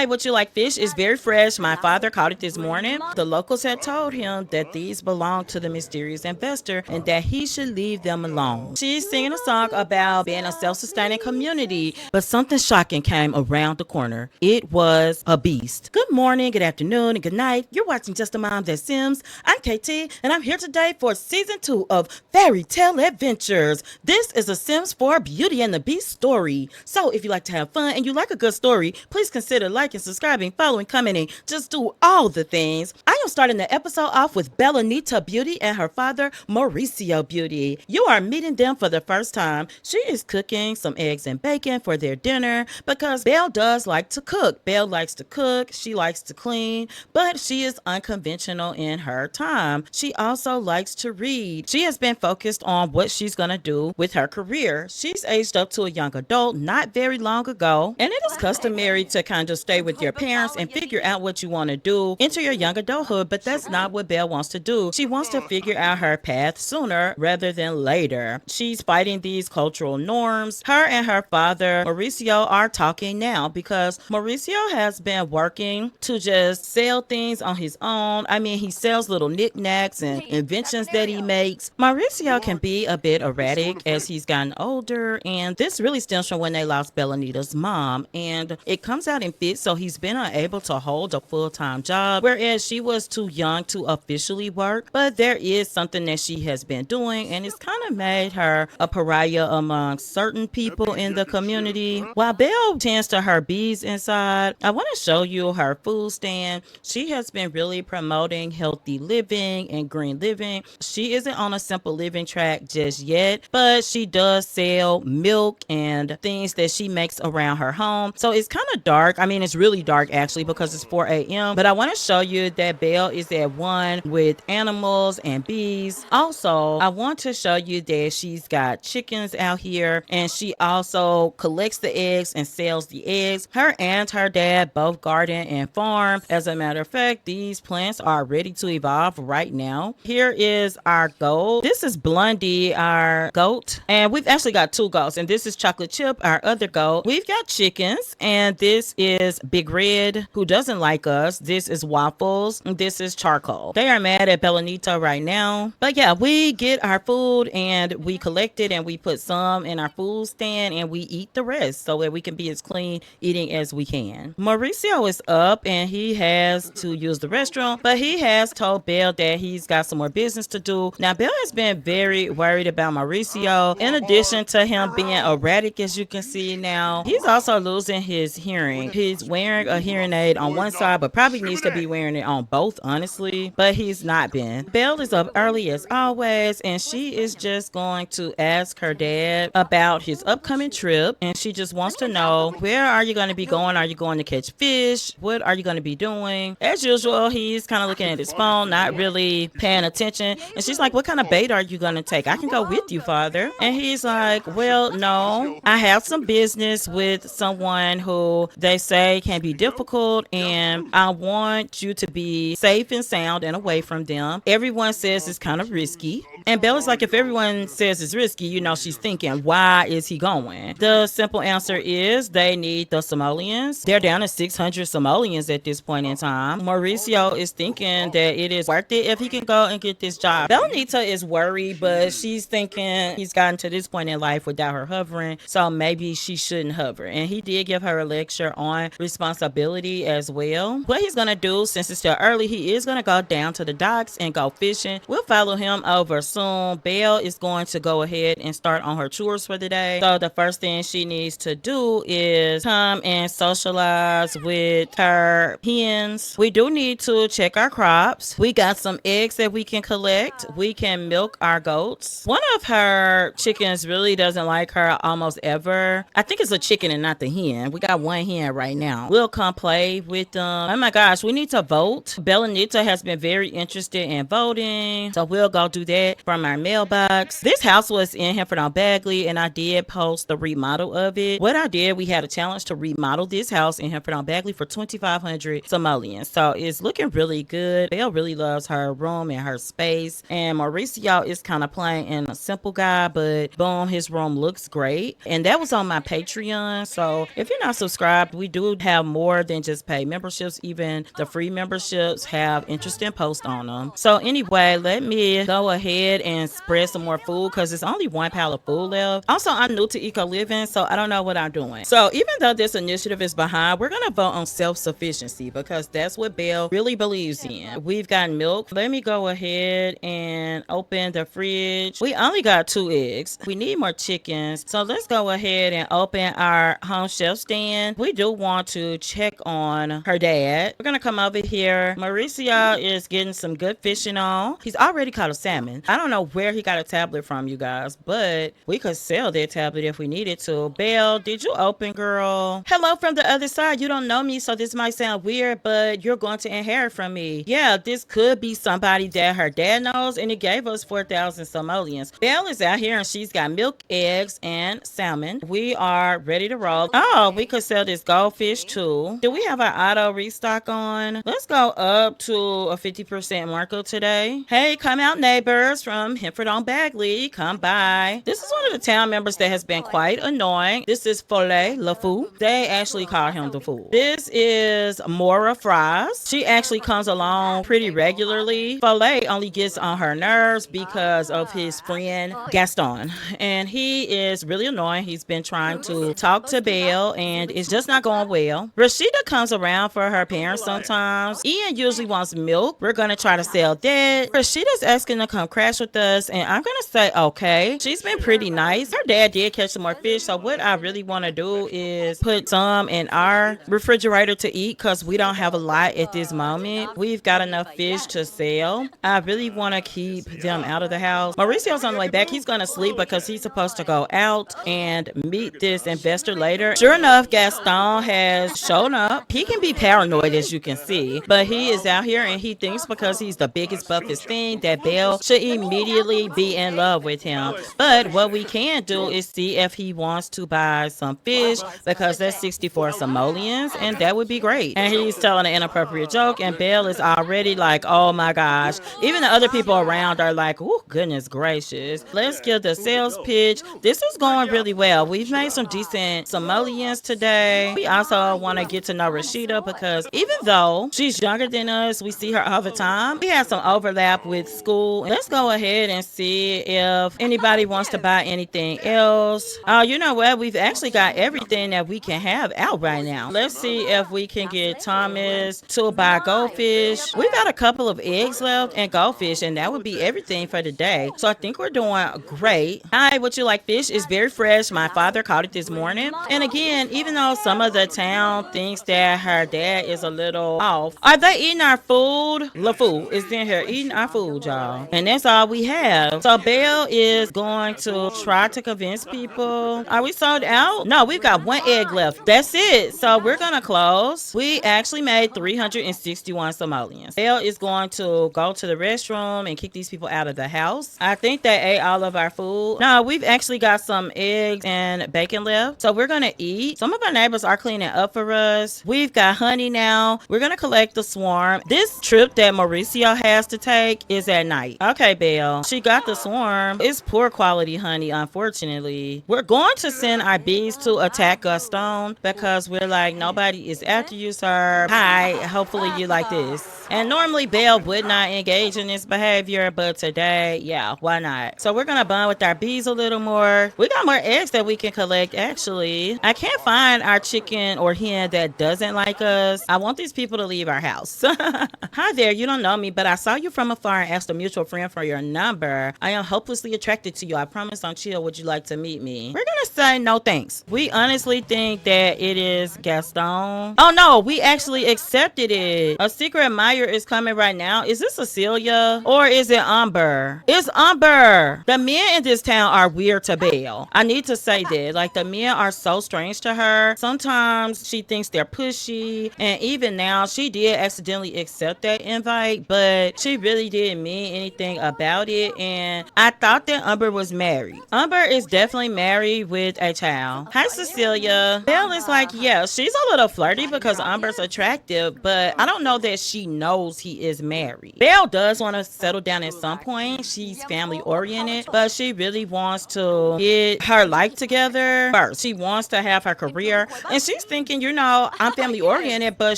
Hi, would you like fish? It's very fresh. My father caught it this morning. The locals had told him that these belong to the mysterious investor and that he should leave them alone. She's singing a song about being a self-sustaining community, but something shocking came around the corner. It was a beast. Good morning, good afternoon, and good night. You're watching Just a Mom That Sims. I'm KT, and I'm here today for season 2 of Fairy Tale Adventures. This is a Sims 4 Beauty and the Beast story. So if you like to have fun and you like a good story, please consider liking, subscribing, following, commenting. Just do all the things. I am starting the episode off with Belle-Anita Beauty and her father, Mauricio Beauty. You are meeting them for the first time. She is cooking some eggs and bacon for their dinner because Belle does like to cook. Belle likes to cook. She likes to clean, but she is unconventional in her time. She also likes to read. She has been focused on what she's going to do with her career. She's aged up to a young adult not very long ago, and it is customary to kind of stay with your parents and figure out what you want to do into your young adulthood, but that's not what Belle wants to do. She wants to figure out her path sooner rather than later. She's fighting these cultural norms. Her and her father, Mauricio, are talking now because Mauricio has been working to just sell things on his own. I mean, he sells little knickknacks and inventions that he makes. Mauricio can be a bit erratic as he's gotten older, and this really stems from when they lost Belle-Anita's mom, and it comes out in fits, so he's been unable to hold a full-time job, whereas she was too young to officially work. But there is something that she has been doing, and it's kind of made her a pariah among certain people in the community. While Belle tends to her bees inside, I want to show you her food stand. She has been really promoting healthy living and green living. She isn't on a simple living track just yet, but she does sell milk and things that she makes around her home. So it's kind of dark. I mean, it's really dark actually because it's 4 a.m. But I want to show you that Belle is at one with animals and bees. Also, I want to show you that she's got chickens out here, and she also collects the eggs and sells the eggs. Her and her dad both garden and farm. As a matter of fact, these plants are ready to evolve right now. Here is our goat. This is Blondie, our goat, and we've actually got 2 goats, and this is Chocolate Chip, our other goat. We've got chickens, and this is Big Red, who doesn't like us. This is Waffles, and this is Charcoal. They are mad at Belle-Anita right now. But yeah, we get our food and we collect it and we put some in our food stand and we eat the rest so that we can be as clean eating as we can. Mauricio is up and he has to use the restroom, but he has told Belle that he's got some more business to do. Now, Belle has been very worried about Mauricio. In addition to him being erratic, as you can see now, he's also losing his hearing. He's wearing a hearing aid on one side, but probably needs to be wearing it on both, honestly, but he's not been. Belle is up early as always, and she is just going to ask her dad about his upcoming trip, and she just wants to know, where are you going to be going? Are you going to catch fish? What are you going to be doing? As usual, he's kind of looking at his phone, not really paying attention, and she's like, what kind of bait are you going to take? I can go with you, father. And he's like, well, no, I have some business with someone who they say can be difficult, and I want you to be safe and sound and away from them. Everyone says it's kind of risky. And Bella's like, if everyone says it's risky, you know, she's thinking, why is he going? The simple answer is they need the simoleons. They're down to 600 simoleons at this point in time. Mauricio is thinking that it is worth it if he can go and get this job. Belle-Anita is worried, but she's thinking he's gotten to this point in life without her hovering, so maybe she shouldn't hover. And he did give her a lecture on responsibility as well. What he's gonna do, since it's still early, he is gonna go down to the docks and go fishing. We'll follow him over soon. Belle is going to go ahead and start on her chores for the day. So the first thing she needs to do is come and socialize with her hens. We do need to check our crops. We got some eggs that we can collect. We can milk our goats. One of her chickens really doesn't like her almost ever. I think it's a chicken and not the hen. We got one hen right now. We'll come play with them. Oh my gosh, we need to vote. Belle-Anita has been very interested in voting, so we'll go do that. from our mailbox. This house was in Hanford on Bagley, and I did post the remodel of it. What I did, we had a challenge to remodel this house in Hanford on Bagley for 2,500 simoleons. So it's looking really good. Belle really loves her room and her space. And Mauricio is kind of plain and a simple guy, but boom, his room looks great. And that was on my Patreon. So if you're not subscribed, we do have more than just paid memberships. Even the free memberships have interesting posts on them. So anyway, let me go ahead and spread some more food because it's only one pile of food left. Also, I'm new to eco living, so I don't know what I'm doing. So even though this initiative is behind, we're gonna vote on self-sufficiency because that's what Belle really believes in. We've got milk. Let me go ahead and open the fridge. We only got 2 eggs. We need more chickens. So let's go ahead and open our home chef stand. We do want to check on her dad. We're gonna come over here. Mauricio is getting some good fishing on. He's already caught a salmon. I don't know where he got a tablet from, you guys, but we could sell that tablet if we needed to. Belle, did you open, girl? Hello from the other side. You don't know me, so this might sound weird, but you're going to inherit from me. Yeah, this could be somebody that her dad knows, and it gave us 4,000 simoleons. Belle is out here, and she's got milk, eggs, and salmon. We are ready to roll. Oh, we could sell this goldfish too. Do we have our auto restock on? Let's go up to a 50% markup today. Hey, come out neighbors from Hanford on Bagley. Come by. This is one of the town members that has been quite annoying. This is Follet LaFou. They actually call him the fool. This is Mora Fries. She actually comes along pretty regularly. Follet only gets on her nerves because of his friend Gaston. And he is really annoying. He's been trying to talk to Belle and it's just not going well. Rashida comes around for her parents sometimes. Ian usually wants milk. We're gonna try to sell that. Rashida's asking to come crash with us and I'm gonna say okay. She's been pretty nice. Her dad did catch some more fish, so what I really want to do is put some in our refrigerator to eat because we don't have a lot at this moment. We've got enough fish to sell. I really want to keep them out of the house. Mauricio's on the way back. He's gonna sleep because he's supposed to go out and meet this investor later. Sure enough, Gaston has shown up. He can be paranoid, as you can see, but he is out here and he thinks because he's the biggest, buffest thing that Belle should immediately be in love with him. But what we can do is see if he wants to buy some fish because that's 64 simoleons and that would be great. And he's telling an inappropriate joke and Belle is already like, oh my gosh. Even the other people around are like, oh goodness gracious. Let's give the sales pitch. This is going really well. We've made some decent simoleons today. We also want to get to know Rashida because even though she's younger than us, we see her all the time. We have some overlap with school. Let's go ahead and see if anybody wants to buy anything else. You know what? We've actually got everything that we can have out right now. Let's see if we can get Thomas to buy goldfish. We got a couple of eggs left and goldfish, and that would be everything for today. So I think we're doing great. Hi, would you like fish? It's very fresh. My father caught it this morning. And again, even though some of the town thinks that her dad is a little off, are they eating our food? LaFou is in here eating our food, y'all. And that's all we have. So Belle is going to try to convince people. Are we sold out? No, we've got 1 egg left. That's it. So we're gonna close. We actually made 361 simoleons. Belle is going to go to the restroom and kick these people out of the house. I think they ate all of our food. No, we've actually got some eggs and bacon left. So we're gonna eat. Some of our neighbors are cleaning up for us. We've got honey now. We're gonna collect the swarm. This trip that Mauricio has to take is at night. Okay, Belle. She got the swarm. It's poor quality honey, unfortunately. We're going to send our bees to attack Gaston because we're like, nobody is after you, sir. Hi, hopefully you like this. And normally Belle would not engage in this behavior, but today, yeah, why not? So we're gonna bond with our bees a little more. We got more eggs that we can collect, actually. I can't find our chicken or hen that doesn't like us. I want these people to leave our house. Hi there, you don't know me, but I saw you from afar and asked a mutual friend for your number. I am hopelessly attracted to you. I promise on chill, would you like to meet me? We're gonna say no thanks. We honestly think that it is Gaston. Oh no, we actually accepted it. A secret admirer is coming right now. Is this Cecilia or is it Umber? It's Umber. The men in this town are weird to Belle. I need to say that. Like, the men are so strange to her. Sometimes she thinks they're pushy, and even now she did accidentally accept that invite, but she really didn't mean anything about about it, and I thought that Umber was married. Umber is definitely married with a child. Hi, Cecilia. Belle is like, yeah, she's a little flirty because Umber's attractive, but I don't know that she knows he is married. Belle does want to settle down at some point. She's family oriented, but she really wants to get her life together first. She wants to have her career, and she's thinking, I'm family oriented, but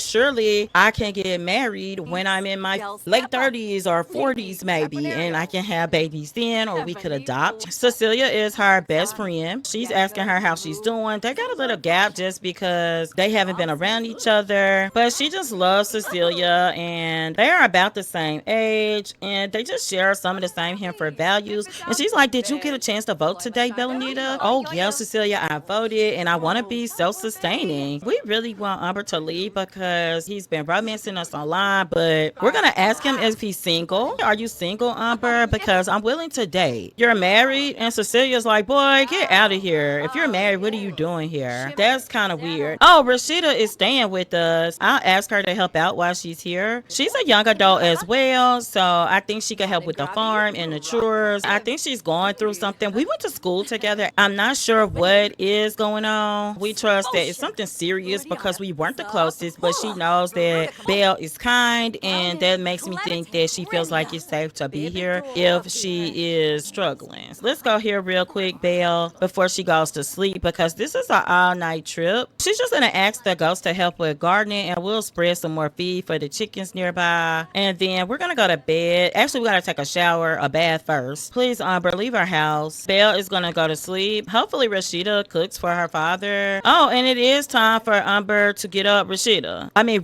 surely I can get married when I'm in my late 30s or 40s maybe, and I can have babies then, or we could adopt. Cecilia is her best friend. She's asking her how she's doing. They got a little gap just because they haven't been around each other, but she just loves Cecilia, and they are about the same age, and they just share some of the same Hanford values. And she's like, did you get a chance to vote today, Belle-Anita? Oh yeah, Cecilia, I voted, and I want to be self-sustaining. We really want Umber to leave because he's been romancing us online, but we're gonna ask him if he's single. Are you single, Umber? Because I'm willing to date. You're married? And Cecilia's like, boy, get out of here. If you're married, what are you doing here? That's kind of weird. Oh, Rashida is staying with us. I'll ask her to help out while she's here. She's a young adult as well, so I think she can help with the farm and the chores. I think she's going through something. We went to school together. I'm not sure what is going on. We trust that it's something serious because we weren't the closest, but she knows that Belle is kind, and that makes me think that she feels like it's safe to be here if she is struggling. Let's go here real quick, Belle, before she goes to sleep, because this is an all-night trip. She's just gonna ask the ghost to help with gardening, and we'll spread some more feed for the chickens nearby, and then we're gonna go to bed. Actually, we gotta take a shower, a bath first. Please, Umber, leave our house. Belle is gonna go to sleep. Hopefully Rashida cooks for her father. Oh, and it is time for Umber to get up.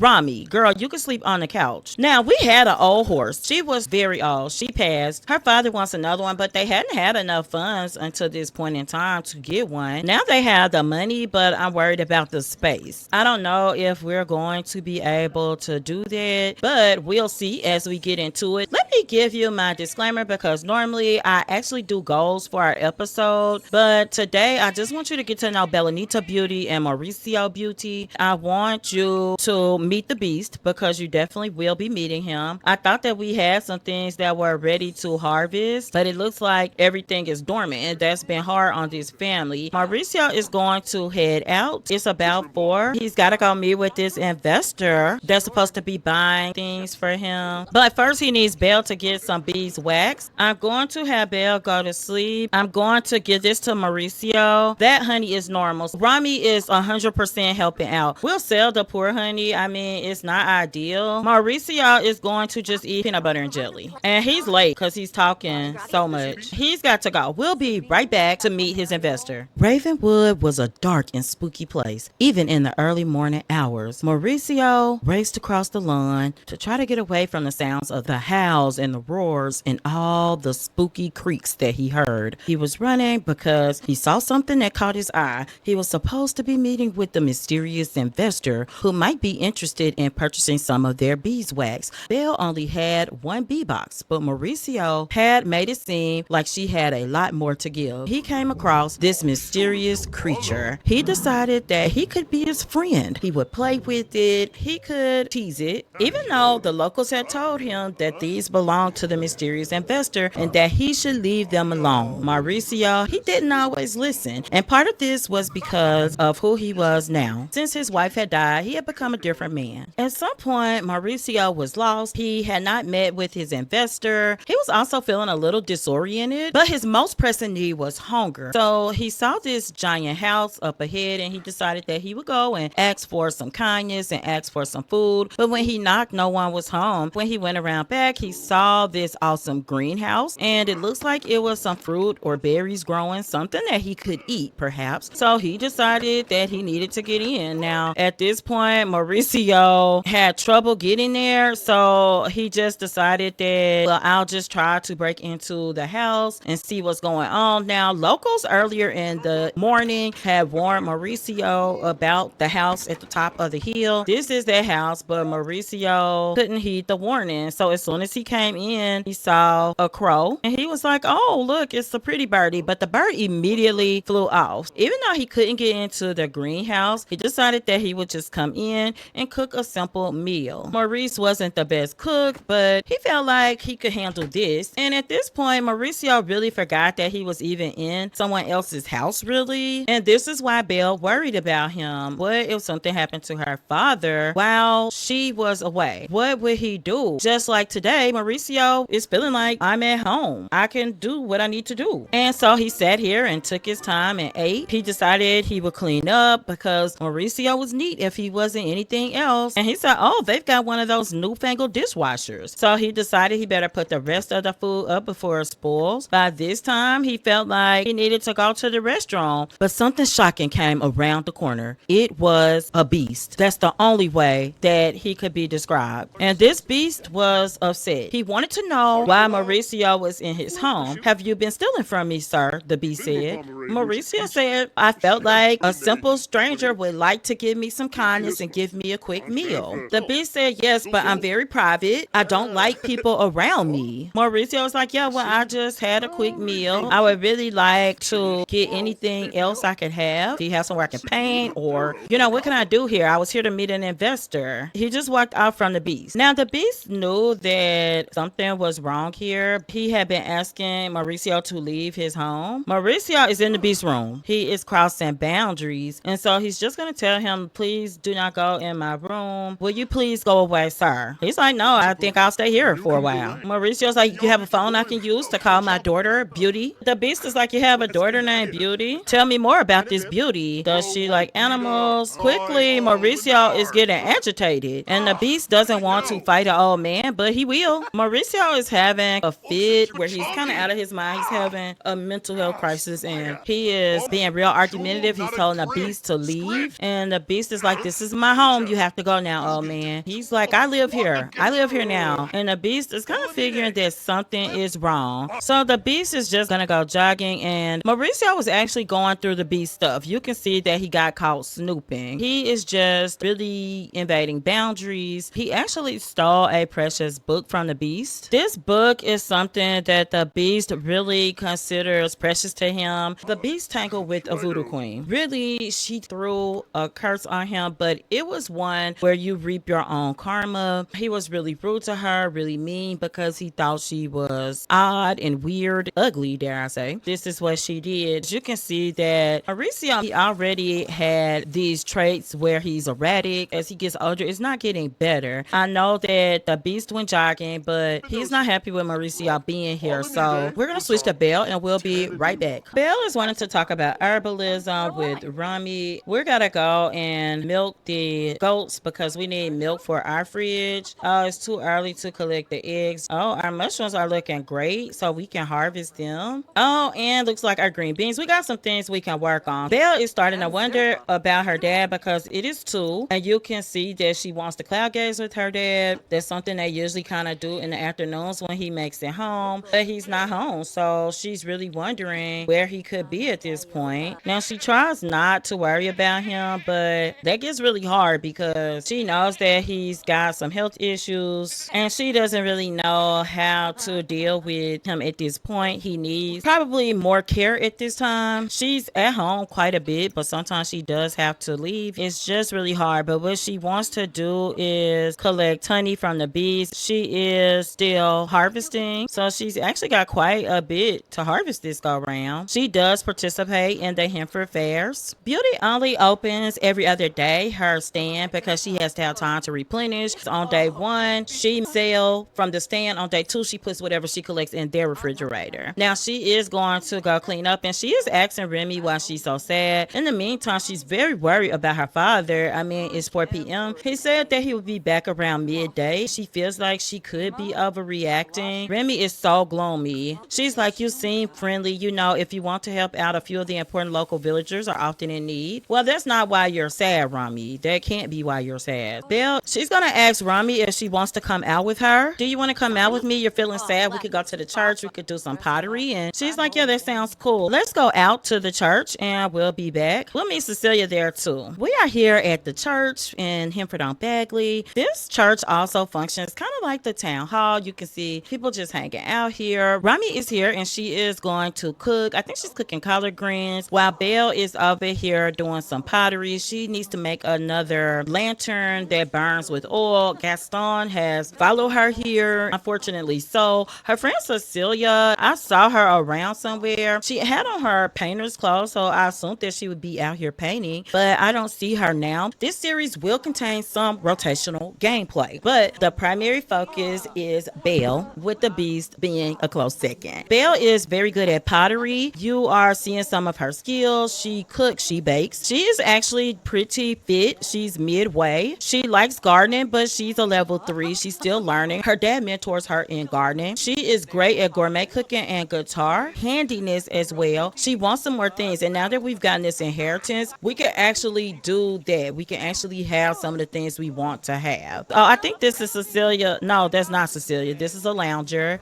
Rami, girl, you can sleep on the couch. Now, we had an old horse. She was very old. She passed. Her father wants another one, but they hadn't had enough funds until this point in time to get one. Now they have the money, but I'm worried about the space. I don't know if we're going to be able to do that, but we'll see as we get into it. Let me give you my disclaimer, because normally I actually do goals for our episode, but today I just want you to get to know Belle-Anita Beauty and Mauricio Beauty. I want you to meet the beast, because you definitely will be meeting him. I thought that we had some things that were ready to harvest, but it looks like everything is dormant, and that's been hard on this family. Mauricio is going to head out. It's about 4. He's got to go meet with this investor that's supposed to be buying things for him, but first he needs Belle to get some beeswax. I'm going to have Belle go to sleep. I'm going to give this to Mauricio. That honey is normal. Rami is 100% helping out. We'll sell the poor honey. It's not ideal. Mauricio is going to just eat peanut butter and jelly, and he's late because he's talking so much. He's got to go. We'll be right back to meet his investor. Ravenwood was a dark and spooky place. Even in the early morning hours, Mauricio raced across the lawn to try to get away from the sounds of the howls and the roars and all the spooky creaks that he heard. He was running because he saw something that caught his eye. He was supposed to be meeting with the mysterious investor who might be interested in purchasing some of their beeswax. Belle only had one bee box, but Mauricio had made it seem like she had a lot more to give. He came across this mysterious creature. He decided that he could be his friend. He would play with it. He could tease it, even though the locals had told him that these belonged to the mysterious investor and that he should leave them alone. Mauricio, he didn't always listen, and part of this was because of who he was now. Since his wife had died, he had become a different man. At some point, Mauricio was lost. He had not met with his investor. He was also feeling a little disoriented, but his most pressing need was hunger. So he saw this giant house up ahead, and he decided that he would go and ask for some kindness and ask for some food. But when he knocked, no one was home. When he went around back, he saw this awesome greenhouse, and it looks like it was some fruit or berries growing, something that he could eat perhaps. So he decided that he needed to get in. Now at this point, Mauricio had trouble getting there, so he just decided that, well, I'll just try to break into the house and see what's going on. Now locals earlier in the morning had warned Mauricio about the house at the top of the hill. This is that house, but Mauricio couldn't heed the warning. So as soon as he came in, he saw a crow, and he was like, oh look, it's a pretty birdie. But the bird immediately flew off. Even though he couldn't get into the greenhouse, he decided that he would just come in and cook a simple meal. Maurice wasn't the best cook, but he felt like he could handle this. And at this point, Mauricio really forgot that he was even in someone else's house, really. And this is why Belle worried about him. What if something happened to her father while she was away? What would he do? Just like today, Mauricio is feeling like, I'm at home. I can do what I need to do. And so he sat here and took his time and ate. He decided he would clean up because Mauricio was neat if he wasn't anything else. And he said, oh, they've got one of those newfangled dishwashers. So he decided he better put the rest of the food up before it spoils. By this time, he felt like he needed to go to the restaurant. But something shocking came around the corner. It was a beast. That's the only way that he could be described. And this beast was upset. He wanted to know why Mauricio was in his home. Have you been stealing from me, sir? The beast said. Mauricio said, I felt like a simple stranger would like to give me some kindness and give me a quick meal. The beast said, yes, but I'm very private. I don't like people around me. Mauricio was like, yeah, well, I just had a quick meal. I would really like to get anything else I could have. Do you have somewhere I can paint? Or, what can I do here? I was here to meet an investor. He just walked out from the beast. Now, the beast knew that something was wrong here. He had been asking Mauricio to leave his home. Mauricio is in the beast room. He is crossing boundaries. And so he's just going to tell him, please do not go in my room. Will you please go away, sir? He's like, no, I think I'll stay here for a while. Mauricio's like, you have a phone I can use to call my daughter Beauty? The beast is like, you have a daughter named Beauty? Tell me more about this Beauty. Does she like animals? Quickly, Mauricio is getting agitated. And the beast doesn't want to fight an old man, but he will. Mauricio is having a fit where he's kind of out of his mind. He's having a mental health crisis and he is being real argumentative. He's telling the beast to leave. And the beast is like, this is my home. You have to go now, old man. He's like, I live here. I live here now. And the beast is kind of figuring that something is wrong. So the beast is just going to go jogging. And Mauricio was actually going through the beast stuff. You can see that he got caught snooping. He is just really invading boundaries. He actually stole a precious book from the beast. This book is something that the beast really considers precious to him. The beast tangled with a voodoo queen. Really, she threw a curse on him, but it was one where you reap your own karma. He was really rude to her, really mean because he thought she was odd and weird, ugly, dare I say. This is what she did. You can see that Mauricio, he already had these traits where he's erratic. As he gets older, it's not getting better. I know that the beast went jogging, but he's not happy with Mauricio being here. So we're going to switch to Belle and we'll be right back. Belle is wanting to talk about herbalism with Rami. We're going to go and milk the goats because we need milk for our fridge. It's too early to collect the eggs. Oh, our mushrooms are looking great, so we can harvest them. Oh, and looks like our green beans. We got some things we can work on. Belle is starting to wonder about her dad because it is 2, and you can see that she wants to cloud gaze with her dad. That's something they usually kind of do in the afternoons when he makes it home, but he's not home, so she's really wondering where he could be at this point. Now, she tries not to worry about him, but that gets really hard because she knows that he's got some health issues and she doesn't really know how to deal with him at this point. He needs probably more care at this time. She's at home quite a bit, but sometimes she does have to leave. It's just really hard, but what she wants to do is collect honey from the bees. She is still harvesting, so she's actually got quite a bit to harvest this go round. She does participate in the Henford fairs. Beauty only opens every other day, her stand, because she has to have time to replenish. On day 1, she sell from the stand. On day 2, she puts whatever she collects in their refrigerator. Now, she is going to go clean up, and she is asking Remy why she's so sad. In the meantime, she's very worried about her father. I mean, it's 4 p.m. He said that he would be back around midday. She feels like she could be overreacting. Remy is so gloomy. She's like, you seem friendly. If you want to help out, a few of the important local villagers are often in need. Well, that's not why you're sad, Rami. That can't be why you're sad. Belle, she's going to ask Rami if she wants to come out with her. Do you want to come out with me? You're feeling sad. We could go to the church. We could do some pottery. And she's like, yeah, that sounds cool. Let's go out to the church and we'll be back. We'll meet Cecilia there too. We are here at the church in Henford on Bagley. This church also functions kind of like the town hall. You can see people just hanging out here. Rami is here and she is going to cook. I think she's cooking collard greens while Belle is over here doing some pottery. She needs to make another lantern that burns with oil. Gaston has followed her here. Unfortunately, So her friend Cecilia, I saw her around somewhere. She had on her painter's clothes, so I assumed that she would be out here painting, but I don't see her now. This series will contain some rotational gameplay, but the primary focus is Belle, with the Beast being a close second. Belle is very good at pottery. You are seeing some of her skills. She cooks, she bakes. She is actually pretty fit. She's midway. She likes gardening, but she's a level 3. She's still learning. Her dad mentors her in gardening. She is great at gourmet cooking and guitar, handiness as well. She wants some more things, and now that we've gotten this inheritance, we can actually do that. We can actually have some of the things we want to have. Oh, I think this is Cecilia. No, that's not Cecilia. This is a lounger.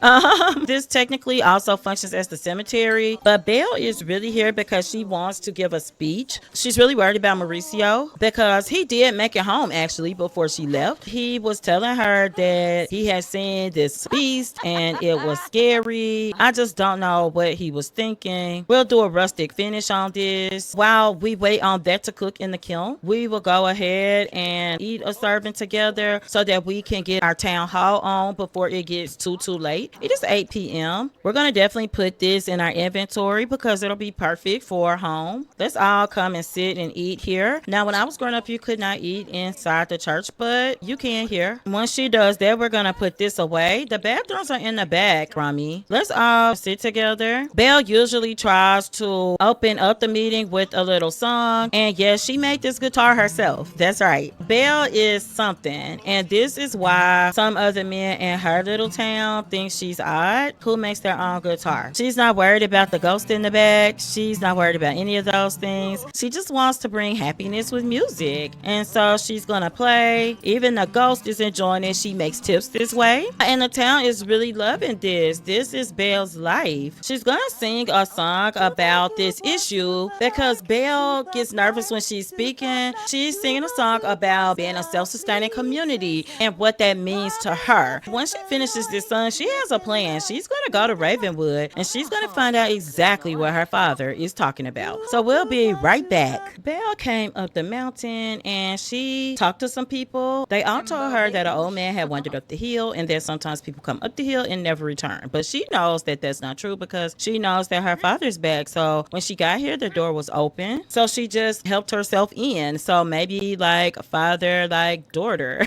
This technically also functions as the cemetery, but Belle is really here because she wants to give a speech. She's really worried about Mauricio because he did make it home actually before she left. He was telling her that he had seen this beast and it was scary. I just don't know what he was thinking. We'll do a rustic finish on this. While we wait on that to cook in the kiln, we will go ahead and eat a serving together so that we can get our town hall on before it gets too late. It is 8 p.m. We're going to definitely put this in our inventory because it'll be perfect for home. Let's all come and sit and eat here. Now, when I was growing up, you could not eat inside the church, but you can here. Once she does that, we're going to put this away. The bathrooms are in the back, Rami. Let's all sit together. Belle usually tries to open up the meeting with a little song, and yes, she made this guitar herself. That's right. Belle is something, and this is why some other men in her little town think she's odd. Who makes their own guitar? She's not worried about the ghost in the back. She's not worried about any of those things. She just wants to bring happiness with music, and so she's gonna play. Even the ghost is enjoying it. She makes tips this way, and the town is really loving this. This is Belle's life. She's gonna sing a song about this issue because Belle gets nervous when she's speaking. She's singing a song about being a self-sustaining community and what that means to her. Once she finishes this song, she has a plan. She's gonna go to Ravenwood and she's gonna find out exactly what her father is talking about. So we'll be right back. Belle came up the mountain and she talked to some people. They all told her that an old man had wandered up the hill and that sometimes people come up the hill and never return. But she knows that that's not true because she knows that her father's back. So when she got here, the door was open. So she just helped herself in. So maybe like father, like daughter.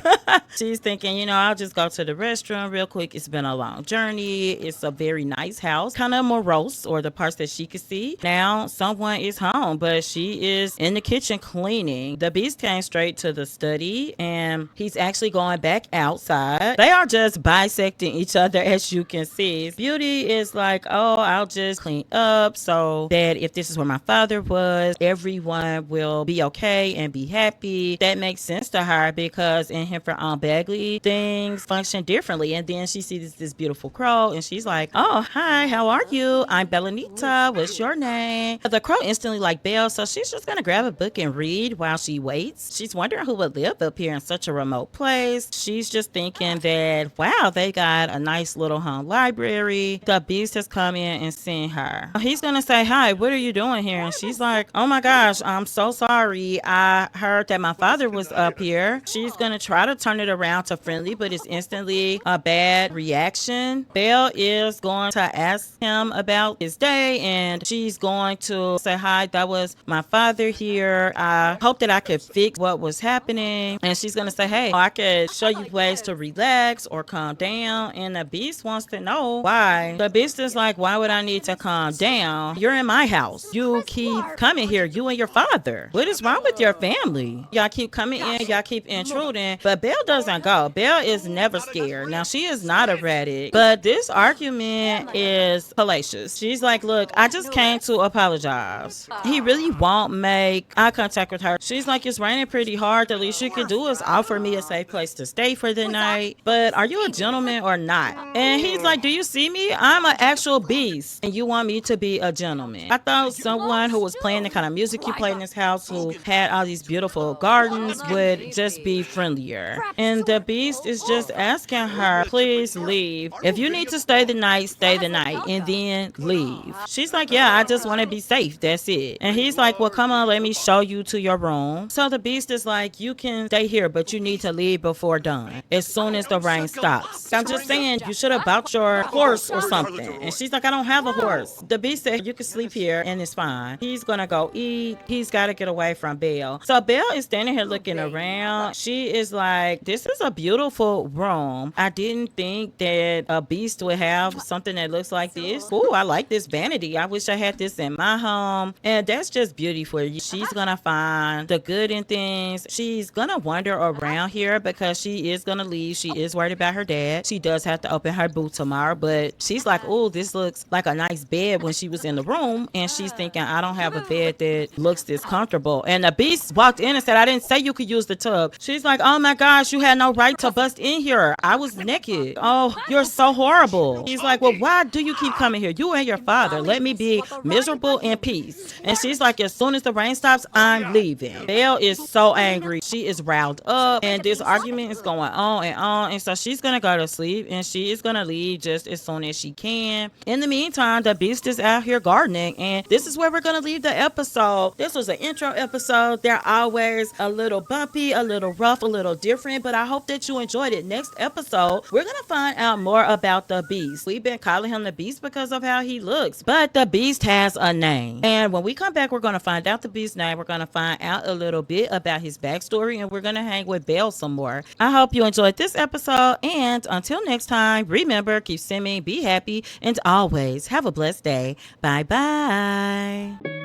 She's thinking, I'll just go to the restroom real quick. It's been a long journey. It's a very nice house, kind of morose, or the parts that she could see. Now someone is home, but she is in the kitchen cleaning. The beast came straight to the study and he's actually going back outside. They are just bisecting each other, as you can see. Beauty is like, oh, I'll just clean up so that if this is where my father was, everyone will be okay and be happy. That makes sense to her because in him for Aunt Bagley, things function differently. And then she sees this beautiful crow and she's like, oh, hi, how are you? I'm Belle-Anita. What's your name? The crow instantly like Belle, so she's just gonna grab a book and read while she waits. She's wondering who would live up here in such a remote place. She's just thinking that, wow, they got a nice little home library. The beast has come in and seen her. He's gonna say, hi, what are you doing here? And she's like, oh my gosh, I'm so sorry. I heard that my father was up here. She's gonna try to turn it around to friendly, but it's instantly a bad reaction. Belle is going to ask him about his day and she's going to say, hi, that was my father here. I hope that I could fix what was happening. And she's gonna say, hey, I could show you ways to relax or calm down. And the beast wants to know why. The beast is like, why would I need to calm down? You're in my house. You keep coming here, you and your father. What is wrong with your family? Y'all keep coming in, y'all keep intruding. But Belle doesn't go. Belle is never scared. Now, she is not erratic, but this argument is hellacious. She's like, look, I just came to apologize. He really won't make eye contact with her. She's like, it's raining pretty hard. The least you can do is offer me a safe place to stay for the night. But are you a gentleman or not? And he's like, do you see me? I'm an actual beast. And you want me to be a gentleman. I thought someone who was playing the kind of music you play in this house, who had all these beautiful gardens, would just be friendlier. And the beast is just asking her, please leave. If you need to stay the night, and then leave. She's like, yeah, I just want to be safe. That's it. And he's like, well, come on, let me show you to your room. So the beast is like, you can stay here, but you need to leave before dawn, as soon as the rain stops. I'm just saying, man, you should have bought your horse or something. And she's like, I don't have a horse. The beast said, you can sleep here and it's fine. He's gonna go eat. He's got to get away from Belle. So Belle is standing here looking around. She is like, this is a beautiful room. I didn't think that a beast would have something that looks like this. Ooh, I like this vanity. I wish I had this in my home. And that's just beauty for you. She's gonna find the good in things. She's gonna wander around here because she is gonna leave. She is worried about her dad. She does have to open her boot tomorrow, but she's like, oh, this looks like a nice bed when she was in the room. And she's thinking, I don't have a bed that looks this comfortable. And the beast walked in and said, I didn't say you could use the tub. She's like, oh my gosh, you had no right to bust in here. I was naked. Oh, you're so horrible. He's like, well, why do you keep coming here? You and your father. Let me be miserable in peace. And she's like, as soon as the rain stops, I'm leaving. Belle is so angry. She is riled up and this argument is going on and on. And so she's going to go to sleep and she is going to leave just as soon as she can. In the meantime, the beast is out here gardening, and this is where we're going to leave the episode. This was an intro episode. They're always a little bumpy, a little rough, a little different, but I hope that you enjoyed it. Next episode, we're going to find out more about the beast. We've been calling him the beast because of how he looks, but the beast has a name. And when we come back, we're going to find out the beast's name. We're going to find out a little bit about his backstory, and we're going to hang with Belle some more. I hope you enjoyed this episode, and until next time, remember, keep swimming, be happy, and always have a blessed day. Bye bye.